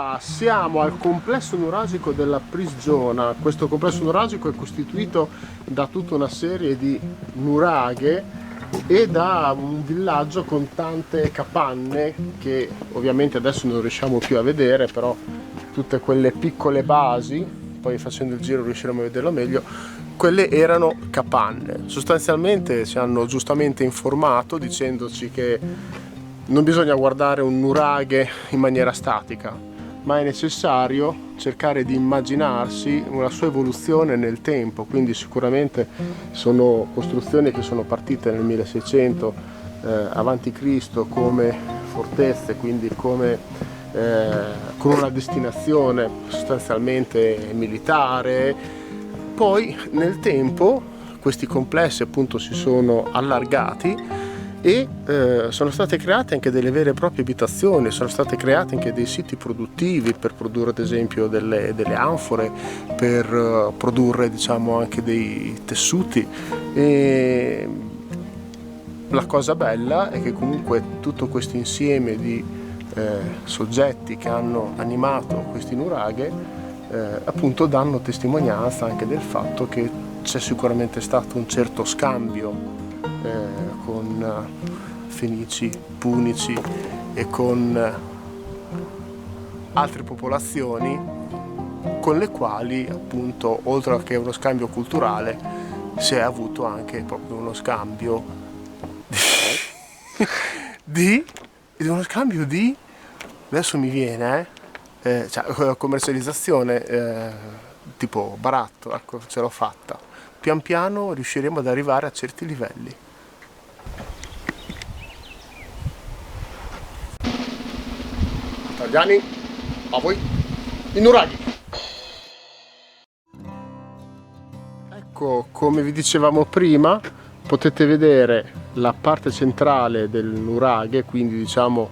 Allora, siamo al complesso nuragico della Prisgiona. Questo complesso nuragico è costituito da tutta una serie di nuraghe e da un villaggio con tante capanne che ovviamente adesso non riusciamo più a vedere, però tutte quelle piccole basi, poi facendo il giro riusciremo a vederlo meglio, quelle erano capanne. Sostanzialmente ci hanno giustamente informato dicendoci che non bisogna guardare un nuraghe in maniera statica, ma è necessario cercare di immaginarsi una sua evoluzione nel tempo. Quindi sicuramente sono costruzioni che sono partite nel 1600 avanti Cristo come fortezze, quindi come con una destinazione sostanzialmente militare. Poi nel tempo questi complessi appunto si sono allargati e sono state create anche delle vere e proprie abitazioni, sono state create anche dei siti produttivi per produrre ad esempio delle anfore, per produrre diciamo anche dei tessuti. E la cosa bella è che comunque tutto questo insieme di soggetti che hanno animato questi nuraghe appunto danno testimonianza anche del fatto che c'è sicuramente stato un certo scambio con Fenici, Punici e con altre popolazioni con le quali appunto oltre che uno scambio culturale si è avuto anche proprio uno scambio di uno scambio di adesso mi viene cioè, commercializzazione tipo baratto, ecco, ce l'ho fatta. Pian piano riusciremo ad arrivare a certi livelli. Italiani, a voi i nuraghi. Ecco, come vi dicevamo prima, potete vedere la parte centrale del nuraghe, quindi diciamo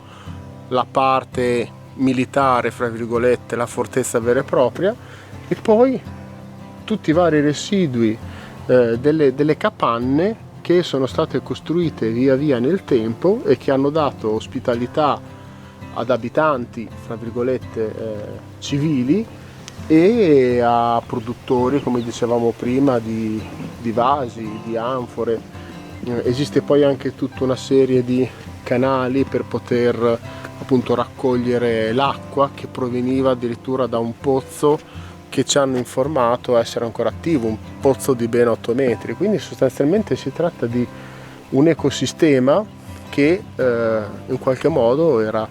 la parte militare, fra virgolette, la fortezza vera e propria, e poi tutti i vari residui delle capanne che sono state costruite via via nel tempo e che hanno dato ospitalità ad abitanti, fra virgolette, civili e a produttori, come dicevamo prima, di vasi, di anfore. Esiste poi anche tutta una serie di canali per poter appunto raccogliere l'acqua che proveniva addirittura da un pozzo che ci hanno informato essere ancora attivo, un pozzo di ben 8 metri. Quindi sostanzialmente si tratta di un ecosistema che in qualche modo era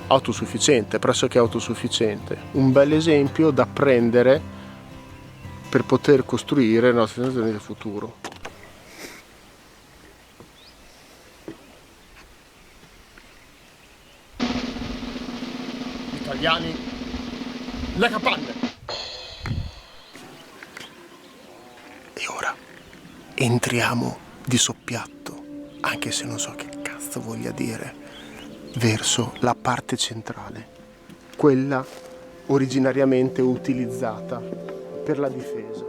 autosufficiente, pressoché autosufficiente. Un bel esempio da prendere per poter costruire le nostre nazioni del futuro. Italiani, le capanne! E ora entriamo di soppiatto, anche se non so che cazzo voglia dire, verso la parte centrale, quella originariamente utilizzata per la difesa.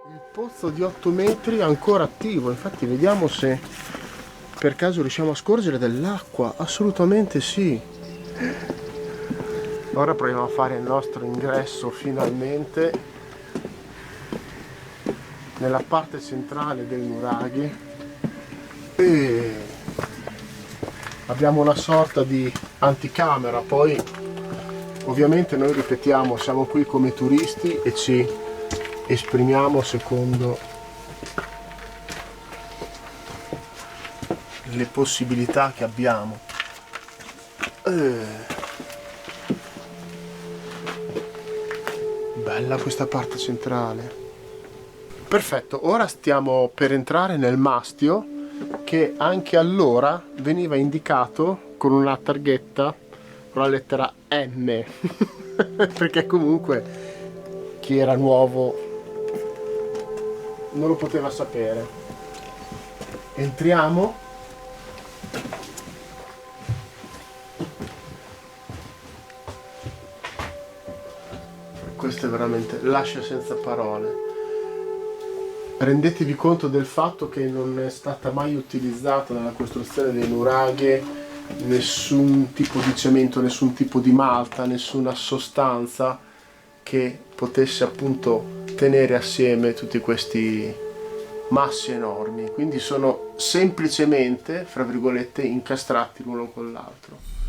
Il pozzo di 8 metri è ancora attivo, infatti vediamo se per caso riusciamo a scorgere dell'acqua. Assolutamente sì. Ora proviamo a fare il nostro ingresso finalmente nella parte centrale del nuraghe e abbiamo una sorta di anticamera. Poi ovviamente noi ripetiamo, siamo qui come turisti e ci esprimiamo secondo le possibilità che abbiamo. Bella questa parte centrale. Perfetto, ora stiamo per entrare nel mastio che anche allora veniva indicato con una targhetta con la lettera M perché comunque chi era nuovo non lo poteva sapere. Entriamo. Questo è veramente lascia senza parole. rendetevi conto del fatto che non è stata mai utilizzata nella costruzione dei nuraghe nessun tipo di cemento, nessun tipo di malta, nessuna sostanza che potesse appunto tenere assieme tutti questi massi enormi, quindi sono semplicemente, fra virgolette, incastrati l'uno con l'altro.